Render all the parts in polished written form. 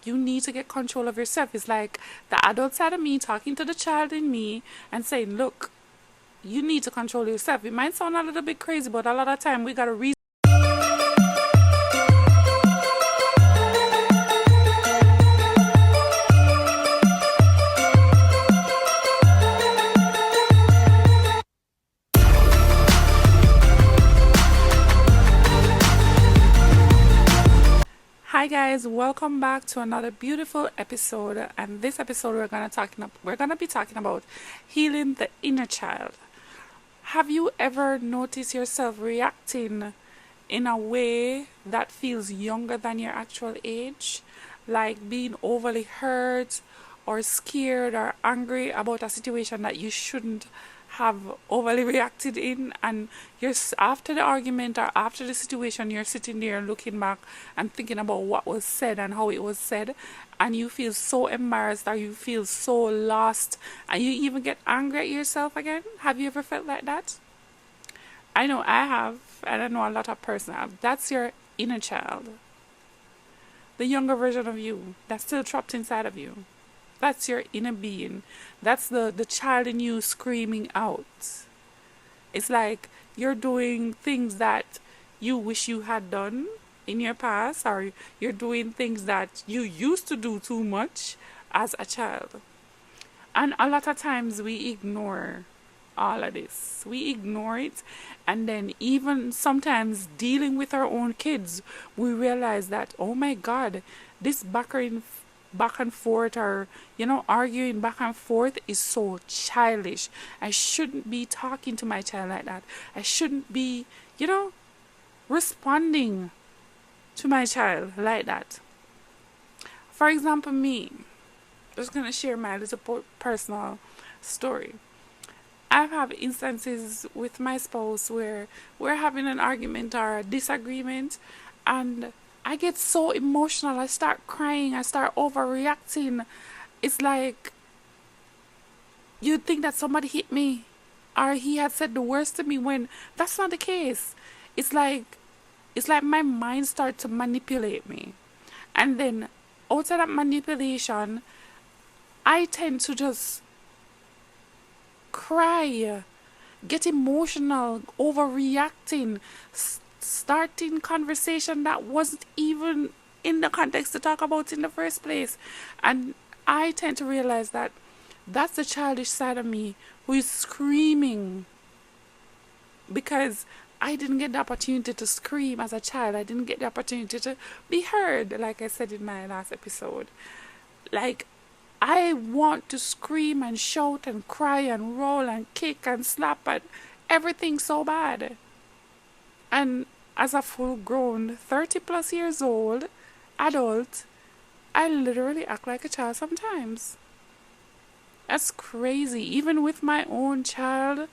you need to get control of yourself. It's like the adult side of me talking to the child in me and saying, look, you need to control yourself. It might sound a little bit crazy, but a lot of time we got to reason. Hi guys, welcome back to another beautiful episode. And this episode we're gonna be talking about healing the inner child. Have you ever noticed yourself reacting in a way that feels younger than your actual age? Like being overly hurt or scared or angry about a situation that you shouldn't have overly reacted in, and after the argument or after the situation, you're sitting there looking back and thinking about what was said and how it was said, and you feel so embarrassed or you feel so lost, and you even get angry at yourself again. Have you ever felt like that? I know I have, and I know a lot of persons have. That's your inner child, the younger version of you that's still trapped inside of you. That's your inner being. That's the child in you screaming out. It's like you're doing things that you wish you had done in your past, or you're doing things that you used to do too much as a child. And a lot of times we ignore all of this. We ignore it, and then even sometimes dealing with our own kids, we realize that, oh my God, this back and forth, or arguing back and forth is so childish. I shouldn't be talking to my child like that. I shouldn't be responding to my child like that. For example, me, just gonna share my little personal story. I have instances with my spouse where we're having an argument or a disagreement, and I get so emotional. I start crying. I start overreacting. It's like you'd think that somebody hit me or he had said the worst to me, when that's not the case. It's like my mind starts to manipulate me. And then out of that manipulation, I tend to just cry, get emotional, overreacting, starting conversation that wasn't even in the context to talk about in the first place. And I tend to realize that that's the childish side of me who is screaming, because I didn't get the opportunity to scream as a child. I didn't get the opportunity to be heard, like I said in my last episode. Like, I want to scream and shout and cry and roll and kick and slap and everything so bad. And as a full-grown 30 plus years old adult, I literally act like a child sometimes. That's crazy. Even with my own child,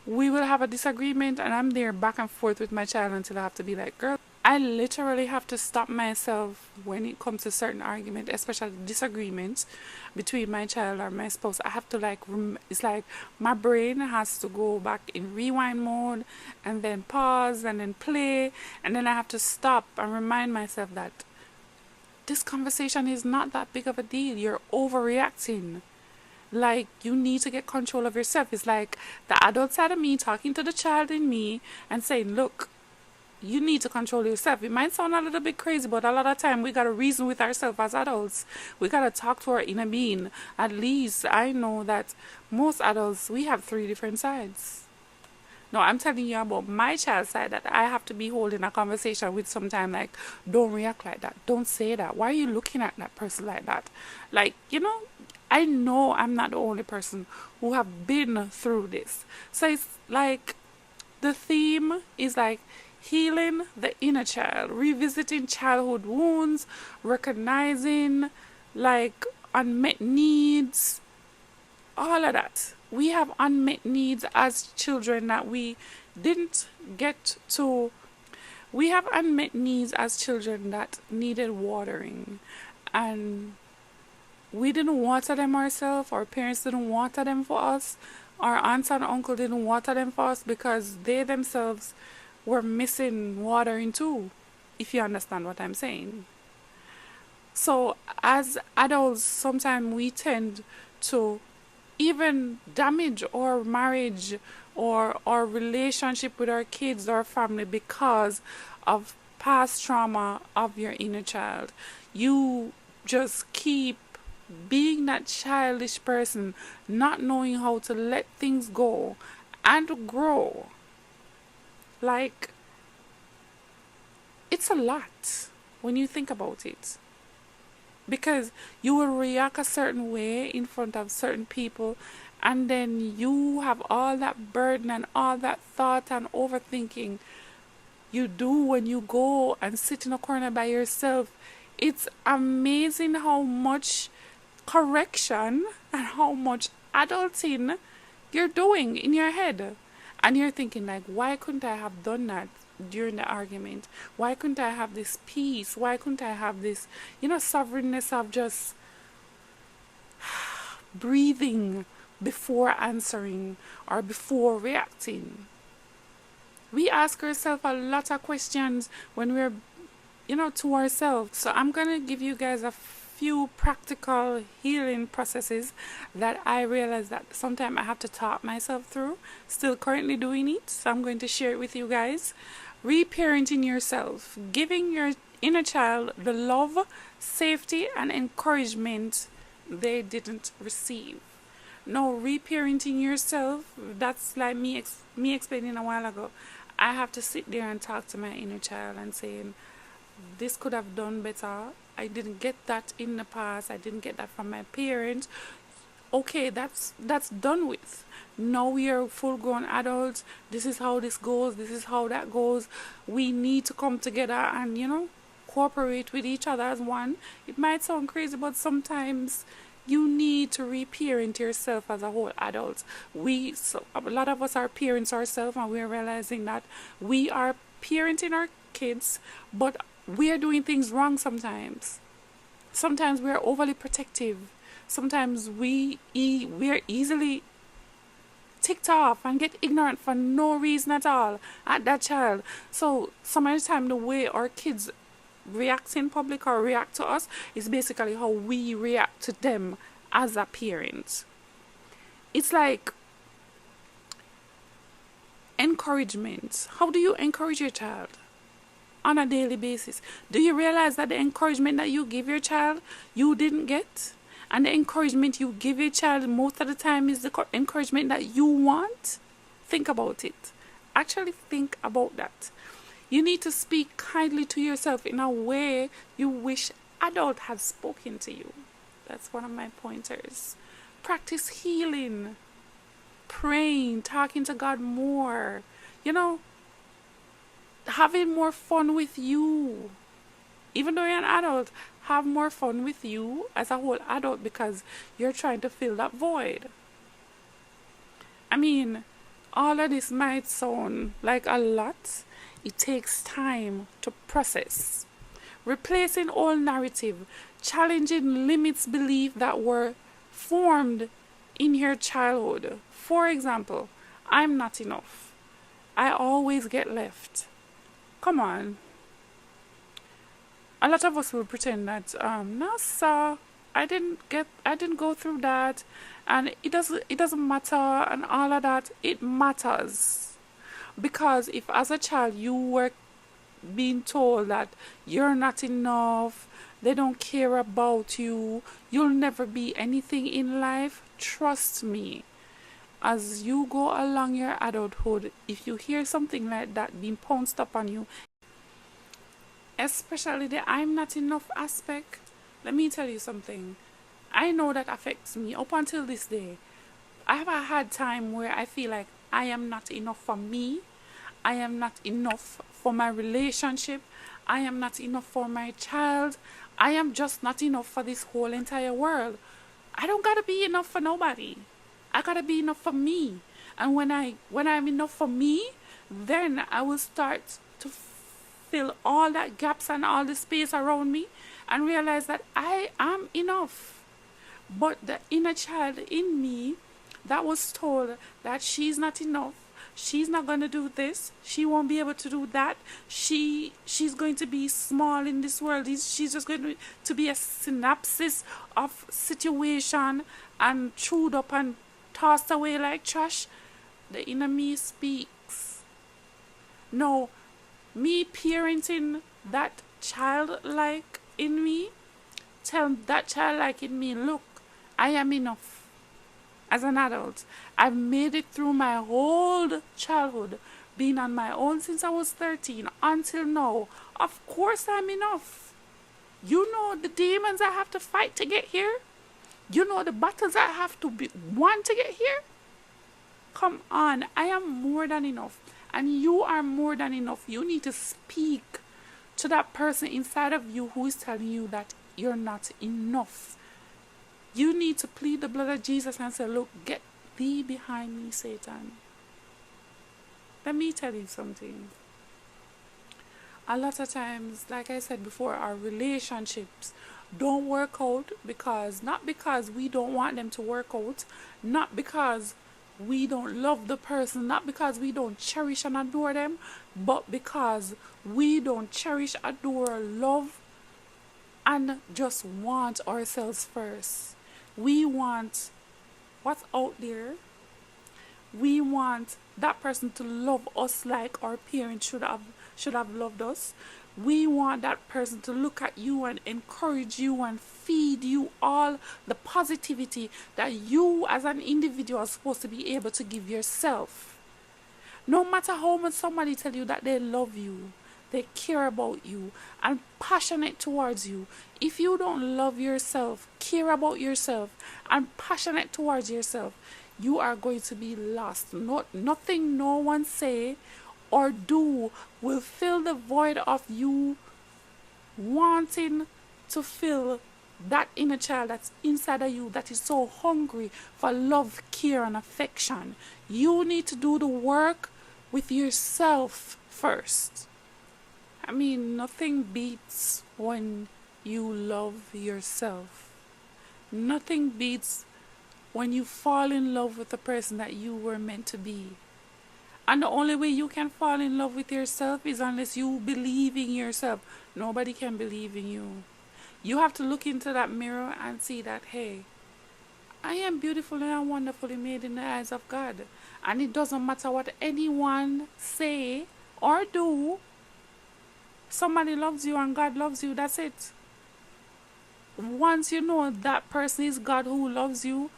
we will have a disagreement and I'm there back and forth with my child until I have to be like, girl, I literally have to stop myself when it comes to certain argument, especially disagreements between my child or my spouse. I have to it's like my brain has to go back in rewind mode and then pause and then play, and then I have to stop and remind myself that this conversation is not that big of a deal. You're overreacting. Like, you need to get control of yourself. It's like the adult side of me talking to the child in me and saying, look, you need to control yourself. It might sound a little bit crazy, but a lot of time we gotta reason with ourselves as adults. We gotta talk to our inner being. At least I know that most adults, we have 3 different sides. No, I'm telling you about my child side, that I have to be holding a conversation with sometime, like, don't react like that. Don't say that. Why are you looking at that person like that? Like, I know I'm not the only person who have been through this. So it's like the theme is like healing the inner child, revisiting childhood wounds, recognizing like unmet needs, all of that. We have unmet needs as children that we didn't get to. We have unmet needs as children that needed watering, and we didn't water them ourselves. Our parents didn't water them for us. Our aunts and uncle didn't water them for us because they themselves were missing watering too, if you understand what I'm saying. So as adults, sometimes we tend to even damage our marriage or our relationship with our kids or family because of past trauma of your inner child. You just keep being that childish person, not knowing how to let things go and grow. Like, it's a lot when you think about it. Because you will react a certain way in front of certain people, and then you have all that burden and all that thought and overthinking you do when you go and sit in a corner by yourself. It's amazing how much correction and how much adulting you're doing in your head. And you're thinking, like, why couldn't I have done that during the argument? Why couldn't I have this peace? Why couldn't I have this, sovereignness of just breathing before answering or before reacting? We ask ourselves a lot of questions when we're, to ourselves. So I'm going to give you guys a few practical healing processes that I realize that sometimes I have to talk myself through. Still currently doing it, so I'm going to share it with you guys. Reparenting yourself, giving your inner child the love, safety, and encouragement they didn't receive. No, reparenting yourself, that's like me explaining a while ago. I have to sit there and talk to my inner child and saying, this could have done better. I didn't get that in the past. I didn't get that from my parents. Okay, that's done with. Now we are full grown adults. This is how this goes. This is how that goes. We need to come together and, cooperate with each other as one. It might sound crazy, but sometimes you need to reparent yourself as a whole adult. A lot of us are parents ourselves, and we're realizing that we are parenting our kids, but we are doing things wrong sometimes. Sometimes we're overly protective. Sometimes we're easily ticked off and get ignorant for no reason at all at that child. So some of the time the way our kids react in public or react to us is basically how we react to them as a parent. It's like encouragement. How do you encourage your child on a daily basis? Do you realize that the encouragement that you give your child you didn't get? And the encouragement you give your child most of the time is the encouragement that you want? Think about it. Actually think about that. You need to speak kindly to yourself in a way you wish adult had spoken to you. That's one of my pointers. Practice healing, praying, talking to God more. Having more fun with you. Even though you're an adult, have more fun with you as a whole adult because you're trying to fill that void. I mean, all of this might sound like a lot. It takes time to process. Replacing old narrative, challenging limits belief that were formed in your childhood. For example, I'm not enough. I always get left. Come on. A lot of us will pretend that no sir, I didn't go through that, and it doesn't matter and all of that. It matters. Because if as a child you were being told that you're not enough, they don't care about you, you'll never be anything in life, trust me, as you go along your adulthood, if you hear something like that being pounced up on you, especially the I'm not enough aspect, let me tell you something. I know that affects me up until this day. I have had time where I feel like I am not enough for me. I am not enough for my relationship. I am not enough for my child. I am just not enough for this whole entire world. I don't gotta be enough for nobody. I gotta be enough for me. And when I'm enough for me, then I will start to fill all that gaps and all the space around me and realize that I am enough. But the inner child in me that was told that she's not enough, she's not going to do this, she won't be able to do that, she's going to be small in this world, she's just going to be a synopsis of situation and chewed up and tossed away like trash. The inner me speaks. No, me parenting that childlike in me, tell that childlike in me, look, I am enough. As an adult, I've made it through my whole childhood, being on my own since I was 13 until now. Of course I'm enough. You know the demons I have to fight to get here? You know the battles I have to won to get here? Come on, I am more than enough. And you are more than enough. You need to speak to that person inside of you who is telling you that you're not enough. You need to plead the blood of Jesus and say, look, get thee behind me, Satan. Let me tell you something. A lot of times, like I said before, our relationships don't work out not because we don't want them to work out, not because we don't love the person, not because we don't cherish and adore them, but because we don't cherish, adore, love, and just want ourselves first. We want what's out there. We want that person to love us like our parents should have loved us. We want that person to look at you and encourage you and feed you all the positivity that you as an individual are supposed to be able to give yourself. No matter how much somebody tell you that they love you, they care about you, and passionate towards you, if you don't love yourself, care about yourself, and passionate towards yourself, you are going to be lost. Nothing no one say or do will fill the void of you wanting to fill that inner child that's inside of you that is so hungry for love, care, and affection. You need to do the work with yourself first. I mean, nothing beats when you love yourself. Nothing beats when you fall in love with the person that you were meant to be. And the only way you can fall in love with yourself is unless you believe in yourself. Nobody can believe in you. You have to look into that mirror and see that, hey, I am beautifully and wonderfully made in the eyes of God. And it doesn't matter what anyone say or do. Somebody loves you and God loves you, that's it. Once you know that person is God who loves you,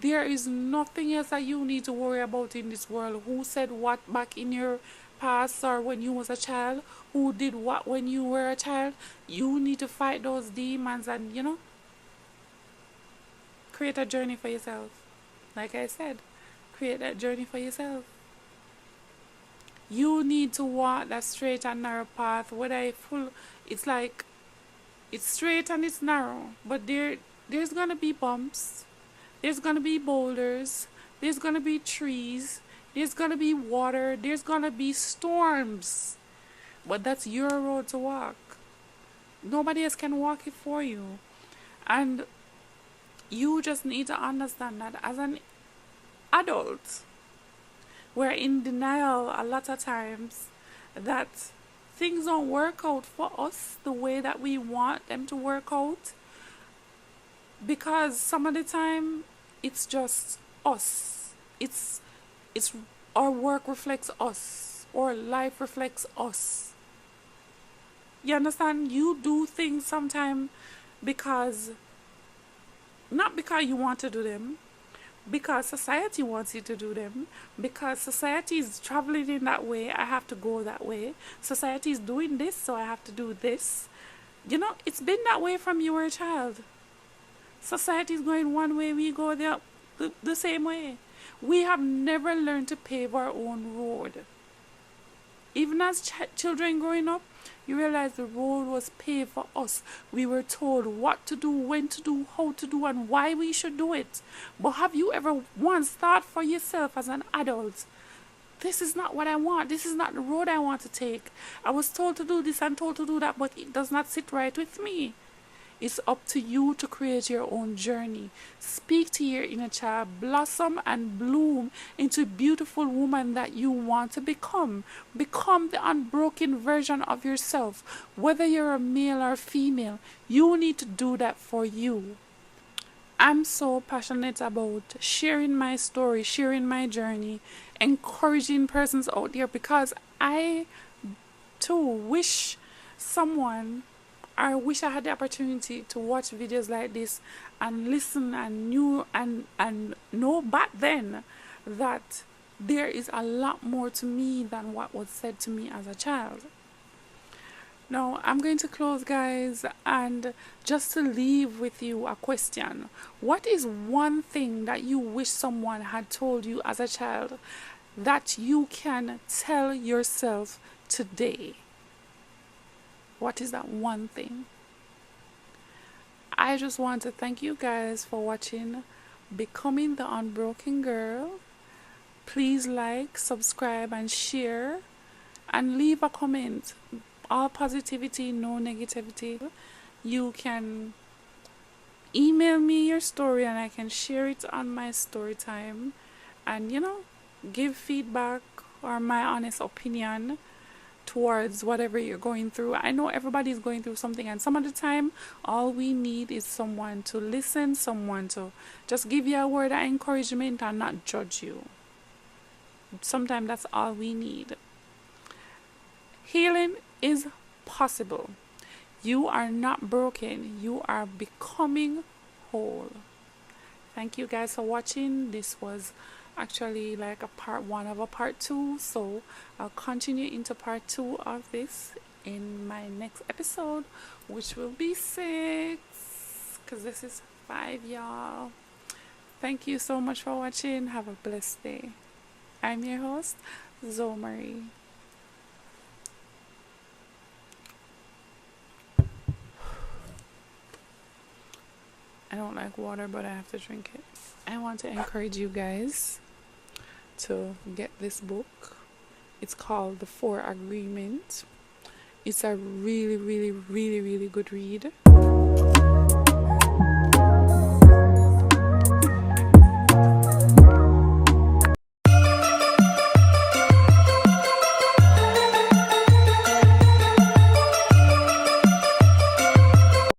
there is nothing else that you need to worry about in this world. Who said what back in your past or when you was a child? Who did what when you were a child? You need to fight those demons and, create a journey for yourself. Like I said, create that journey for yourself. You need to walk that straight and narrow path. It's like it's straight and it's narrow, but there's gonna be bumps, there's gonna be boulders, there's gonna be trees, there's gonna be water, there's gonna be storms. But that's your road to walk. Nobody else can walk it for you. And you just need to understand that as an adult, we're in denial a lot of times that things don't work out for us the way that we want them to work out, because some of the time it's just us. It's our work reflects us, or life reflects us. You understand? You do things sometimes not because you want to do them, because society wants you to do them, because society is traveling in that way, I have to go that way. Society is doing this, so I have to do this. It's been that way from you were a child. Society is going one way, we go the same way. We have never learned to pave our own road. Even as children growing up, you realize the road was paved for us. We were told what to do, when to do, how to do, and why we should do it. But have you ever once thought for yourself as an adult, this is not what I want, this is not the road I want to take. I was told to do this and told to do that, but it does not sit right with me. It's up to you to create your own journey. Speak to your inner child, blossom and bloom into a beautiful woman that you want to become. Become the unbroken version of yourself. Whether you're a male or female, you need to do that for you. I'm so passionate about sharing my story, sharing my journey, encouraging persons out there, because I too wish someone, I wish I had the opportunity to watch videos like this and listen and know back then that there is a lot more to me than what was said to me as a child. Now, I'm going to close, guys, and just to leave with you a question. What is one thing that you wish someone had told you as a child that you can tell yourself today? What is that one thing? I just want to thank you guys for watching Becoming the Unbroken Girl. Please like, subscribe, and share, and leave a comment. All positivity, no negativity. You can email me your story and I can share it on my story time, and give feedback or my honest opinion towards whatever you're going through. I know everybody's going through something, and some of the time all we need is someone to listen, someone to just give you a word of encouragement and not judge you. Sometimes that's all we need. Healing is possible. You are not broken. You are becoming whole. Thank you guys for watching. This was actually like a part 1 of a part 2, so I'll continue into part 2 of this in my next episode, which will be 6, because this is 5, y'all. Thank you so much for watching. Have a blessed day. I'm your host, Zoe Marie. I don't like water, but I have to drink it. I want to encourage you guys to get this book. It's called The 4 Agreement. It's a really, really, really, really good read.